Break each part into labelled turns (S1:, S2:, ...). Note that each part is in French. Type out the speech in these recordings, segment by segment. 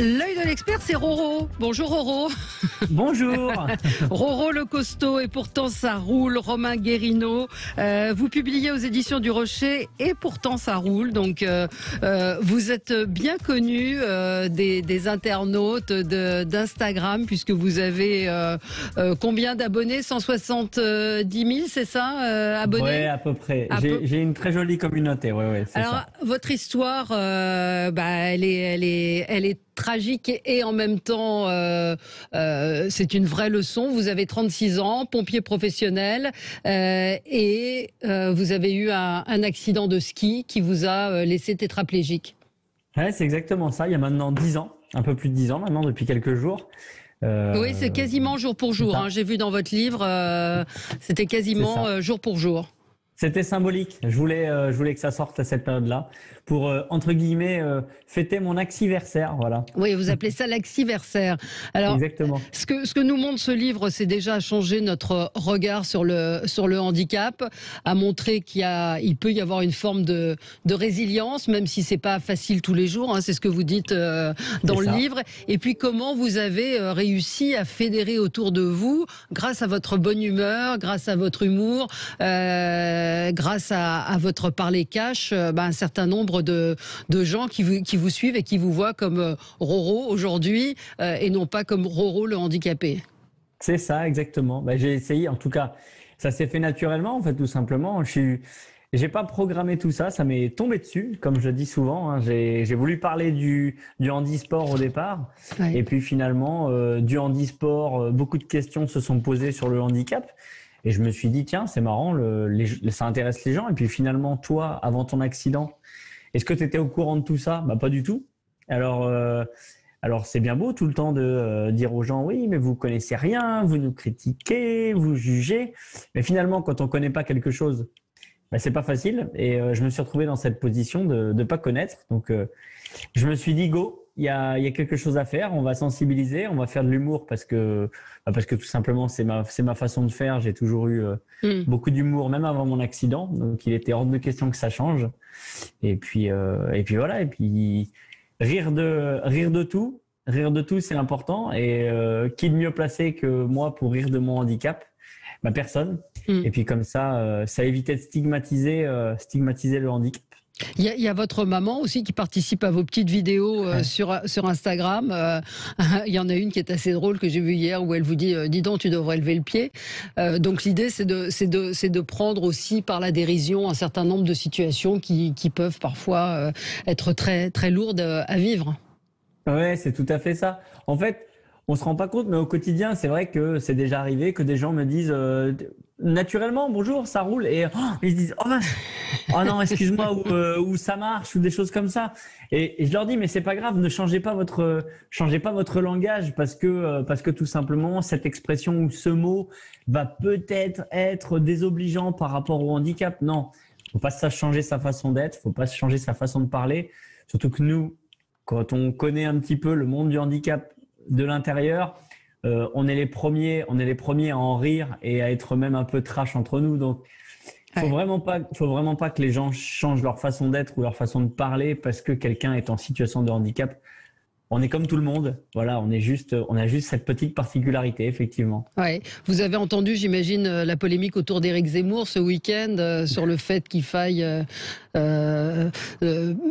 S1: L'œil de l'expert, c'est Roro. Bonjour Roro.
S2: Bonjour.
S1: Roro le costaud et pourtant ça roule. Romain Guérino, vous publiez aux éditions du Rocher et pourtant ça roule. Donc vous êtes bien connu des internautes d'Instagram puisque vous avez combien d'abonnés? 170 000, c'est ça, abonnés?
S2: Ouais, à peu près. J'ai une très jolie communauté. Ouais, c'est
S1: Alors,
S2: ça.
S1: votre histoire, elle est tragique et en même temps, c'est une vraie leçon. Vous avez 36 ans, pompier professionnel, et vous avez eu un accident de ski qui vous a laissé tétraplégique.
S2: Ouais, c'est exactement ça. Il y a maintenant 10 ans, un peu plus de 10 ans maintenant, depuis quelques jours.
S1: Oui, c'est quasiment jour pour jour. Hein. J'ai vu dans votre livre, c'était quasiment jour pour jour.
S2: C'était symbolique. Je voulais que ça sorte à cette période-là pour, entre guillemets, fêter mon axiversaire, voilà.
S1: Oui, vous appelez ça l'axiversaire. Alors,
S2: exactement.
S1: Ce que nous montre ce livre, c'est déjà changer notre regard sur le handicap, à montrer il peut y avoir une forme de résilience, même si c'est pas facile tous les jours. Hein, c'est ce que vous dites dans le livre. Et puis comment vous avez réussi à fédérer autour de vous, grâce à votre bonne humeur, grâce à votre humour, grâce à votre parler cash, un certain nombre de gens qui vous suivent et qui vous voient comme Roro aujourd'hui et non pas comme Roro le handicapé.
S2: C'est ça, exactement. J'ai essayé, en tout cas, ça s'est fait naturellement, en fait, tout simplement. J'ai pas programmé tout ça, ça m'est tombé dessus, comme je dis souvent. Hein. J'ai voulu parler du handisport au départ, ouais. Et puis finalement, du handisport, beaucoup de questions se sont posées sur le handicap. Et je me suis dit, tiens, c'est marrant, ça intéresse les gens. Et puis finalement, toi, avant ton accident, est-ce que tu étais au courant de tout ça? Pas du tout. Alors c'est bien beau tout le temps de dire aux gens, oui, mais vous connaissez rien, vous nous critiquez, vous jugez. Mais finalement, quand on connaît pas quelque chose, c'est pas facile. Et je me suis retrouvé dans cette position de pas connaître. Donc je me suis dit, go. Il y a quelque chose à faire, on va sensibiliser, on va faire de l'humour parce que tout simplement c'est ma façon de faire. J'ai toujours eu beaucoup d'humour, même avant mon accident, donc il était hors de question que ça change. Et puis voilà, et puis rire de tout, c'est important. Et qui de mieux placé que moi pour rire de mon handicap? Personne. Et puis comme ça évitait de stigmatiser le handicap.
S1: Il y a votre maman aussi qui participe à vos petites vidéos sur Instagram. Il y en a une qui est assez drôle que j'ai vue hier où elle vous dit dis donc, tu devrais lever le pied. Donc l'idée c'est de prendre aussi par la dérision un certain nombre de situations qui peuvent parfois être très très lourdes à vivre.
S2: Ouais, c'est tout à fait ça. En fait, on se rend pas compte, mais au quotidien, c'est vrai que c'est déjà arrivé que des gens me disent naturellement bonjour, ça roule, et ils se disent oh non, excuse-moi, ou ça marche, ou des choses comme ça. Et je leur dis mais c'est pas grave, ne changez pas votre langage parce que tout simplement cette expression ou ce mot va peut-être être désobligeant par rapport au handicap. Non, faut pas changer sa façon d'être, faut pas changer sa façon de parler. Surtout que nous, quand on connaît un petit peu le monde du handicap de l'intérieur, on est les premiers à en rire et à être même un peu trash entre nous. Donc, faut vraiment pas que les gens changent leur façon d'être ou leur façon de parler parce que quelqu'un est en situation de handicap. On est comme tout le monde. Voilà, on a juste cette petite particularité, effectivement.
S1: Ouais. Vous avez entendu, j'imagine, la polémique autour d'Éric Zemmour ce week-end sur le fait qu'il faille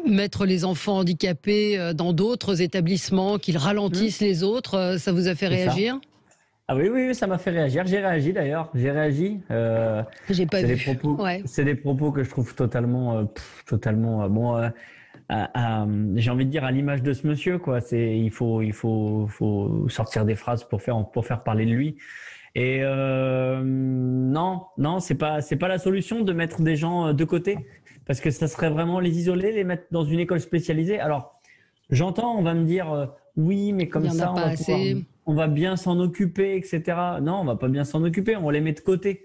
S1: mettre les enfants handicapés dans d'autres établissements, qu'ils ralentissent les autres. Ça vous a fait réagir ?
S2: Ah oui, ça m'a fait réagir. J'ai réagi d'ailleurs. J'ai réagi.
S1: J'ai pas vu.
S2: C'est des propos que je trouve totalement j'ai envie de dire à l'image de ce monsieur, quoi. Il faut sortir des phrases pour faire parler de lui. Et non, c'est pas la solution de mettre des gens de côté, parce que ça serait vraiment les isoler, les mettre dans une école spécialisée. Alors, j'entends, on va me dire oui, mais comme ça, on va bien s'en occuper, etc. Non, on va pas bien s'en occuper, on les met de côté.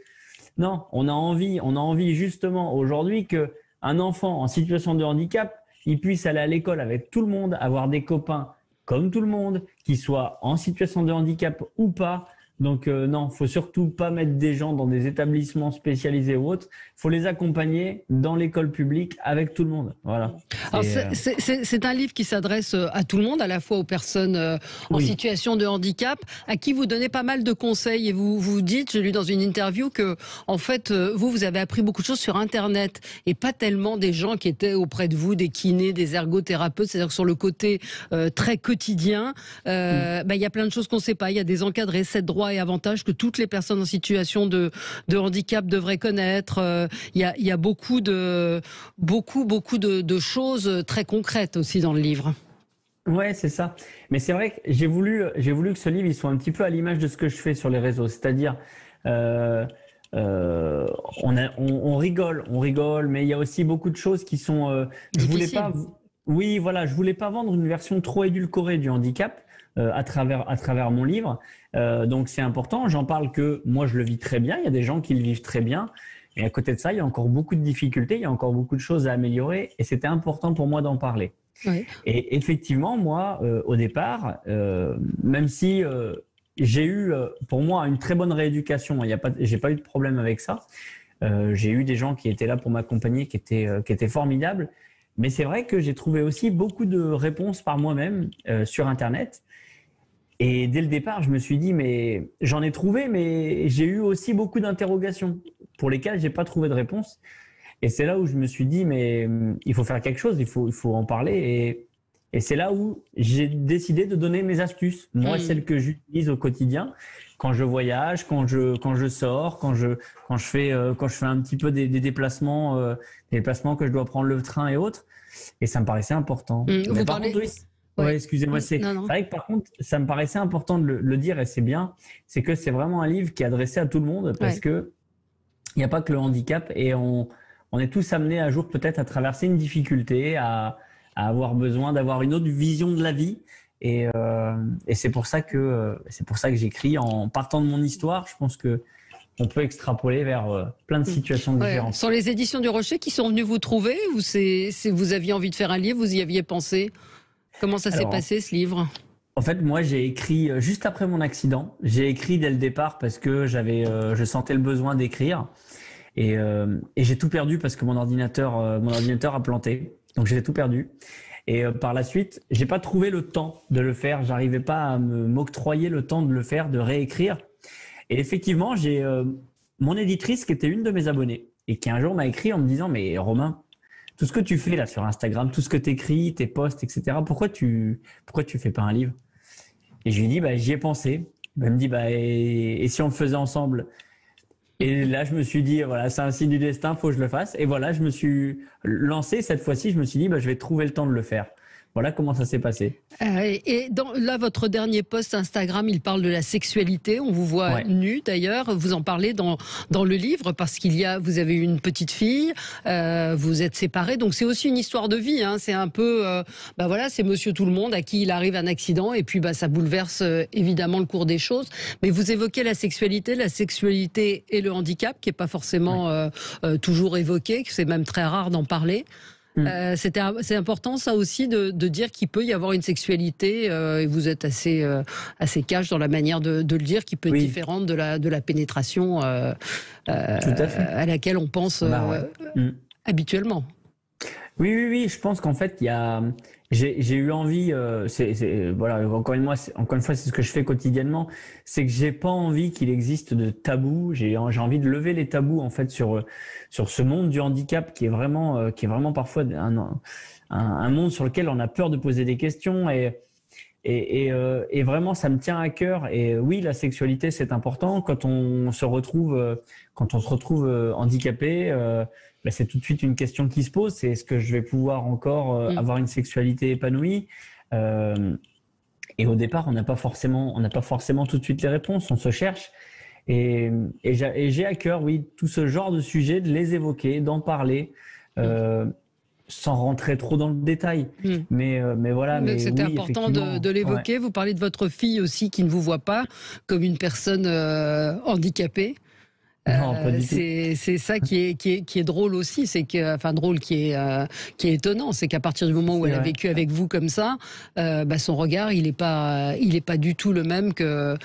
S2: Non, on a envie justement aujourd'hui que un enfant en situation de handicap, il puisse aller à l'école avec tout le monde, avoir des copains comme tout le monde, qui soient en situation de handicap ou pas, Donc non, faut surtout pas mettre des gens dans des établissements spécialisés ou autres. Faut les accompagner dans l'école publique avec tout le monde. Voilà.
S1: Alors c'est un livre qui s'adresse à tout le monde, à la fois aux personnes en situation de handicap, à qui vous donnez pas mal de conseils et vous dites, j'ai lu dans une interview que en fait vous avez appris beaucoup de choses sur Internet et pas tellement des gens qui étaient auprès de vous, des kinés, des ergothérapeutes, c'est-à-dire que sur le côté très quotidien, il y a plein de choses qu'on ne sait pas. Il y a des encadrés, 7 droits et avantages que toutes les personnes en situation de handicap devraient connaître. Il y a beaucoup de choses très concrètes aussi dans le livre.
S2: Ouais, c'est ça. Mais c'est vrai que j'ai voulu que ce livre il soit un petit peu à l'image de ce que je fais sur les réseaux, c'est-à-dire on rigole, mais il y a aussi beaucoup de choses qui sont. Je voulais pas. Oui, voilà, je voulais pas vendre une version trop édulcorée du handicap à travers mon livre. Donc c'est important. J'en parle que moi je le vis très bien. Il y a des gens qui le vivent très bien. Et à côté de ça, il y a encore beaucoup de difficultés, il y a encore beaucoup de choses à améliorer. Et c'était important pour moi d'en parler. Oui. Et effectivement, moi, au départ, même si j'ai eu, pour moi, une très bonne rééducation, j'ai pas eu de problème avec ça. J'ai eu des gens qui étaient là pour m'accompagner, qui étaient formidables. Mais c'est vrai que j'ai trouvé aussi beaucoup de réponses par moi-même sur Internet. Et dès le départ, je me suis dit, mais j'en ai trouvé, mais j'ai eu aussi beaucoup d'interrogations pour lesquelles j'ai pas trouvé de réponse. Et c'est là où je me suis dit, mais il faut faire quelque chose, il faut en parler. Et c'est là où j'ai décidé de donner mes astuces. Moi, celles que j'utilise au quotidien, quand je voyage, quand je sors, quand je fais un petit peu des déplacements que je dois prendre le train et autres. Et ça me paraissait important. Mais par contre, oui. Ouais, excusez-moi. C'est vrai que par contre, ça me paraissait important de le dire et c'est bien. C'est que c'est vraiment un livre qui est adressé à tout le monde parce que il n'y a pas que le handicap et on est tous amenés un jour peut-être à traverser une difficulté, à avoir besoin d'avoir une autre vision de la vie. Et c'est pour ça que j'écris en partant de mon histoire. Je pense que on peut extrapoler vers plein de situations différentes.
S1: Sur les éditions du Rocher qui sont venues vous trouver ou vous aviez envie de faire un livre, vous y aviez pensé? Comment ça s'est passé ce livre?
S2: En fait, moi, j'ai écrit juste après mon accident. J'ai écrit dès le départ parce que je sentais le besoin d'écrire. Et j'ai tout perdu parce que mon ordinateur a planté. Donc j'ai tout perdu. Et par la suite, j'ai pas trouvé le temps de le faire. J'arrivais pas à m'octroyer le temps de le faire, de réécrire. Et effectivement, j'ai mon éditrice qui était une de mes abonnées et qui un jour m'a écrit en me disant, mais Romain, tout ce que tu fais là sur Instagram, tout ce que tu écris, tes posts, etc. Pourquoi tu fais pas un livre? Et je lui dis, j'y ai pensé. Elle me dit, et si on le faisait ensemble? Et là, je me suis dit, voilà, c'est un signe du destin, faut que je le fasse. Et voilà, je me suis lancé cette fois-ci. Je me suis dit, je vais trouver le temps de le faire. Voilà comment ça s'est passé.
S1: Et là, votre dernier post Instagram, il parle de la sexualité. On vous voit nu d'ailleurs. Vous en parlez dans le livre parce vous avez eu une petite fille, vous êtes séparés. Donc c'est aussi une histoire de vie. Hein. C'est un peu, c'est Monsieur Tout le Monde à qui il arrive un accident et puis ça bouleverse évidemment le cours des choses. Mais vous évoquez la sexualité et le handicap qui est pas forcément toujours évoqué, que c'est même très rare d'en parler. C'est important ça aussi de dire qu'il peut y avoir une sexualité et vous êtes assez cash dans la manière de le dire, qui peut être différente de la pénétration à laquelle on pense habituellement.
S2: Oui, je pense qu'en fait j'ai eu envie, voilà, encore une fois, c'est ce que je fais quotidiennement, c'est que j'ai pas envie qu'il existe de tabous. J'ai envie de lever les tabous en fait sur ce monde du handicap qui est vraiment parfois un monde sur lequel on a peur de poser des questions et vraiment ça me tient à cœur. Et oui, la sexualité c'est important quand on se retrouve handicapé. C'est tout de suite une question qui se pose, c'est est-ce que je vais pouvoir encore avoir une sexualité épanouie et au départ, on n'a pas forcément tout de suite les réponses, on se cherche. Et j'ai à cœur, oui, tout ce genre de sujets, de les évoquer, d'en parler, sans rentrer trop dans le détail. Mais voilà. Mais
S1: c'était important de l'évoquer. Vous parlez de votre fille aussi qui ne vous voit pas comme une personne handicapée.
S2: Non, pas du tout.
S1: C'est ça qui est drôle aussi, c'est que, enfin drôle, qui est étonnant, c'est qu'à partir du moment où elle a vécu avec vous comme ça, son regard, il est pas du tout le même que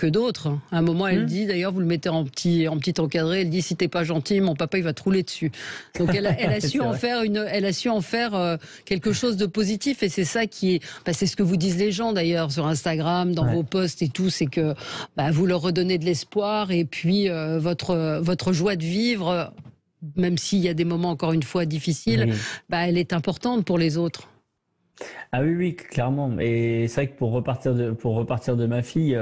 S1: d'autres. À un moment, elle dit, d'ailleurs, vous le mettez en petit encadré, elle dit, si t'es pas gentil, mon papa il va te rouler dessus. Donc elle a su en faire quelque chose de positif, et c'est ça qui est, c'est ce que vous disent les gens d'ailleurs sur Instagram, dans vos posts et tout, c'est que vous leur redonnez de l'espoir, et puis votre joie de vivre, même s'il y a des moments encore une fois difficiles, elle est importante pour les autres.
S2: Ah oui, oui, clairement. Et c'est vrai que pour repartir de ma fille,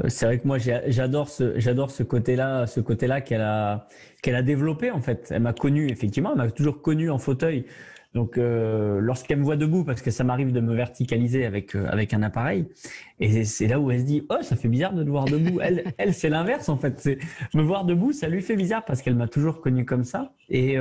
S2: c'est vrai que moi j'adore ce côté-là qu'elle a développé en fait. Elle m'a connu, effectivement, elle m'a toujours connu en fauteuil. Donc lorsqu'elle me voit debout, parce que ça m'arrive de me verticaliser avec un appareil, et c'est là où elle se dit, oh, ça fait bizarre de te voir debout. Elle c'est l'inverse en fait. C'est me voir debout, ça lui fait bizarre parce qu'elle m'a toujours connu comme ça. Et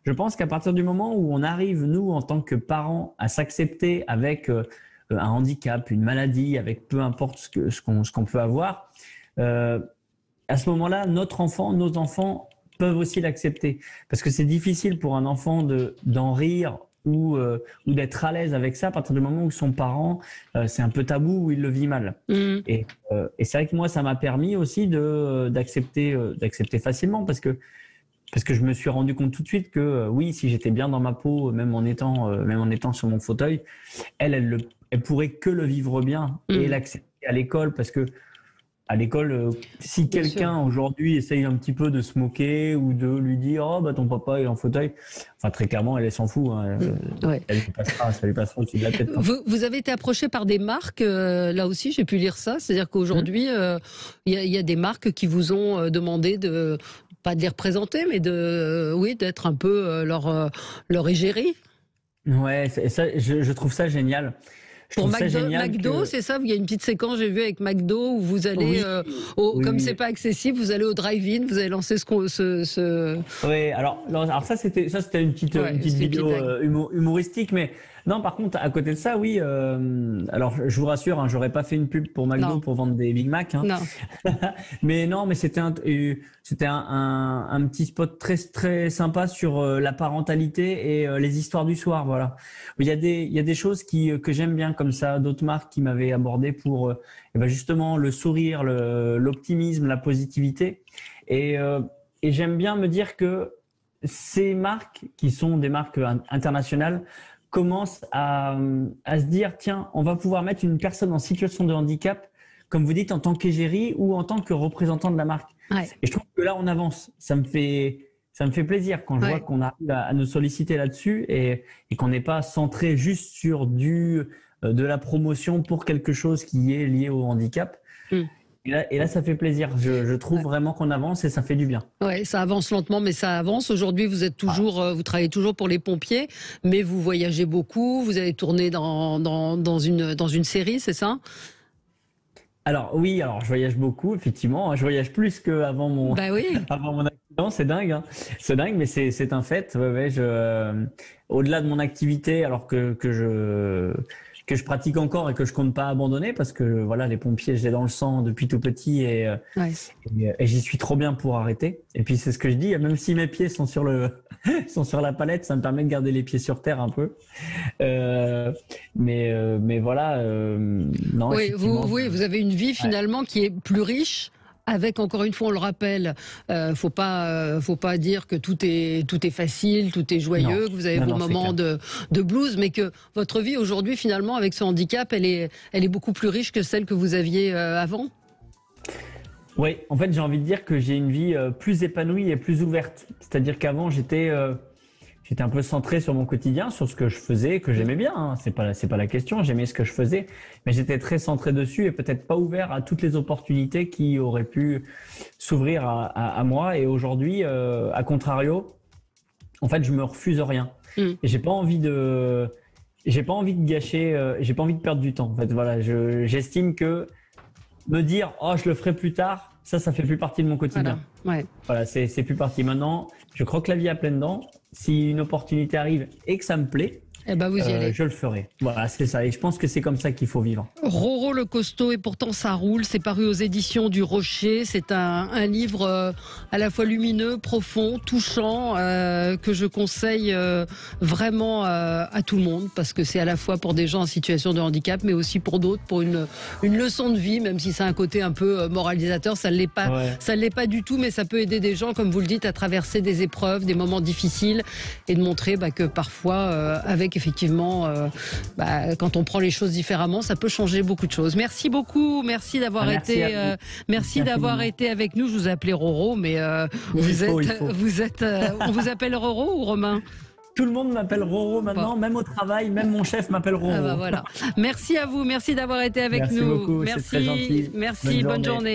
S2: je pense qu'à partir du moment où on arrive, nous, en tant que parents, à s'accepter avec un handicap, une maladie, avec peu importe ce qu'on peut avoir, à ce moment-là, nos enfants peuvent aussi l'accepter. Parce que c'est difficile pour un enfant d'en rire ou d'être à l'aise avec ça à partir du moment où son parent, c'est un peu tabou, ou il le vit mal. Et c'est vrai que moi, ça m'a permis aussi d'accepter facilement, parce que je me suis rendu compte tout de suite que oui, si j'étais bien dans ma peau, même en étant sur mon fauteuil, elle pourrait que le vivre bien et l'accepter à l'école, parce que à l'école, si quelqu'un aujourd'hui essaye un petit peu de se moquer ou de lui dire, oh ton papa est en fauteuil, enfin très clairement elle s'en fout, hein. Ça lui passera au-dessus de la tête.
S1: Vous avez été approché par des marques, là aussi j'ai pu lire ça, c'est-à-dire qu'aujourd'hui il y a des marques qui vous ont demandé pas de les représenter, mais d'être un peu leur égérie.
S2: Ouais, ça, je trouve ça génial.
S1: Pour McDo, c'est ça. Il y a une petite séquence, j'ai vu avec McDo, où vous allez, comme c'est pas accessible, vous allez au drive-in, vous allez lancer
S2: Oui, alors ça c'était une petite vidéo humoristique, mais non, par contre, à côté de ça, oui. Alors, je vous rassure, hein, j'aurais pas fait une pub pour McDo pour vendre des Big Mac. Hein.
S1: Non.
S2: mais c'était un petit spot très très sympa sur la parentalité et les histoires du soir, voilà. Il y a des choses que j'aime bien comme ça, d'autres marques qui m'avaient abordé pour justement le sourire, l'optimisme, la positivité, et j'aime bien me dire que ces marques, qui sont des marques internationales, commence à se dire, tiens, on va pouvoir mettre une personne en situation de handicap, comme vous dites, en tant qu'égérie ou en tant que représentant de la marque. Ouais. Et je trouve que là, on avance. Ça me fait plaisir quand je vois qu'on arrive à nous solliciter là-dessus et qu'on n'est pas centré juste sur de la promotion pour quelque chose qui est lié au handicap. Et là, ça fait plaisir. Je trouve vraiment qu'on avance et ça fait du bien.
S1: Ouais, ça avance lentement, mais ça avance. Aujourd'hui, vous êtes vous travaillez toujours pour les pompiers, mais vous voyagez beaucoup. Vous allez tourner dans une série, c'est ça?
S2: Alors oui, je voyage beaucoup, effectivement. Je voyage plus qu'avant avant mon accident. C'est dingue, hein. C'est dingue, mais c'est un fait. Au-delà de mon activité, alors que je pratique encore et que je compte pas abandonner, parce que voilà, les pompiers, j'ai dans le sang depuis tout petit et j'y suis trop bien pour arrêter. Et puis c'est ce que je dis, même si mes pieds sont sur la palette, ça me permet de garder les pieds sur terre un peu. Mais voilà. Non.
S1: Oui, vous avez une vie finalement qui est plus riche. Avec, encore une fois, on le rappelle, faut pas dire que tout est facile, tout est joyeux, que vous avez vos moments de blues, mais que votre vie aujourd'hui, finalement, avec ce handicap, elle est beaucoup plus riche que celle que vous aviez avant.
S2: Oui, en fait, j'ai envie de dire que j'ai une vie plus épanouie et plus ouverte. C'est-à-dire qu'avant, j'étais un peu centré sur mon quotidien, sur ce que je faisais, que j'aimais bien, hein. C'est pas la question, j'aimais ce que je faisais, mais j'étais très centré dessus et peut-être pas ouvert à toutes les opportunités qui auraient pu s'ouvrir à moi. Et aujourd'hui, à contrario, en fait, je me refuse rien. Et j'ai pas envie de gâcher, j'ai pas envie de perdre du temps. En fait, voilà, j'estime que me dire, oh, je le ferai plus tard, ça fait plus partie de mon quotidien. Voilà, c'est plus partie. Maintenant, je croque la vie à pleines dents. Si une opportunité arrive et que ça me plaît,
S1: Eh ben, vous y allez.
S2: Je le ferai. Voilà, c'est ça. Et je pense que c'est comme ça qu'il faut vivre.
S1: Roro le costaud et pourtant ça roule. C'est paru aux éditions du Rocher. C'est un livre à la fois lumineux, profond, touchant, que je conseille vraiment à tout le monde parce que c'est à la fois pour des gens en situation de handicap, mais aussi pour d'autres, pour une leçon de vie, même si c'est un côté un peu moralisateur. Ça ne l'est pas.
S2: Ouais.
S1: Ça ne l'est pas du tout, mais ça peut aider des gens, comme vous le dites, à traverser des épreuves, des moments difficiles et de montrer que parfois, avec effectivement, quand on prend les choses différemment, ça peut changer beaucoup de choses. Merci beaucoup, merci d'avoir merci d'avoir été avec nous. Je vous ai appelé Roro, mais on vous appelle Roro ou Romain?
S2: Tout le monde m'appelle Roro maintenant, même au travail, même mon chef m'appelle Roro.
S1: Ah voilà. Merci à vous, merci d'avoir été avec nous.
S2: Merci beaucoup, c'est très gentil.
S1: Merci, bonne journée.